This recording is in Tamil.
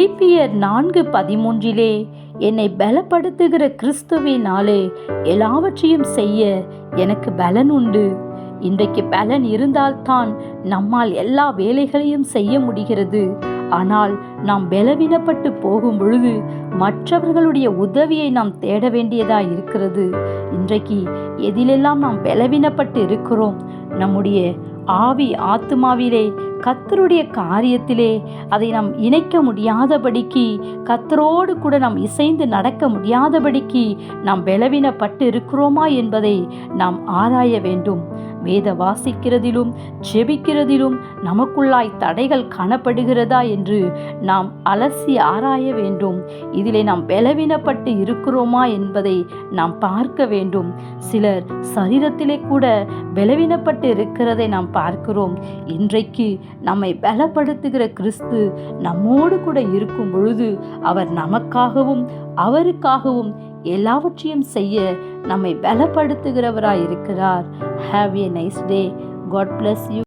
பிலிப்பியர் 4:13 என்னை பலப்படுத்துகிற கிறிஸ்துவினாலே எல்லாவற்றையும் செய்ய எனக்கு பலன் உண்டு. இன்றைக்கு பலன் இருந்தால்தான் நம்மால் எல்லா வேலைகளையும் செய்ய முடிகிறது. ஆனால் நாம் பலவீனப்பட்டு போகும் பொழுது மற்றவர்களுடைய உதவியை நாம் தேட வேண்டியதாக இருக்கிறது. இன்றைக்கு எதிலெல்லாம் நாம் பலவீனப்பட்டு இருக்கிறோம்? நம்முடைய ஆவி ஆத்துமாவிலே கர்த்தருடைய காரியத்திலே அதை நாம் இணைக்க முடியாதபடிக்கு, கர்த்தரோடு கூட நாம் இசைந்து நடக்க முடியாதபடிக்கு நாம் பலவீனப்பட்டு இருக்கிறோமா என்பதை நாம் ஆராய வேண்டும். வேத வாசிக்கிறதிலும் ஜெபிக்கிறதிலும் நமக்குள்ளாய் தடைகள் காணப்படுகிறதா என்று நாம் அலசி ஆராய வேண்டும். இதிலே நாம் பலவீனப்பட்டு இருக்கிறோமா என்பதை நாம் பார்க்க வேண்டும். சிலர் சரீரத்திலே கூட பலவீனப்பட்டு இருக்கிறதை நாம் பார்க்கிறோம். இன்றைக்கு நம்மை பலப்படுத்துகிற கிறிஸ்து நம்மோடு கூட இருக்கும் பொழுது அவர் நமக்காகவும் அவருக்காகவும் எல்லாவற்றையும் செய்ய நம்மை பலப்படுத்துகிறவராய் இருக்கிறார். Have a nice day. God bless you.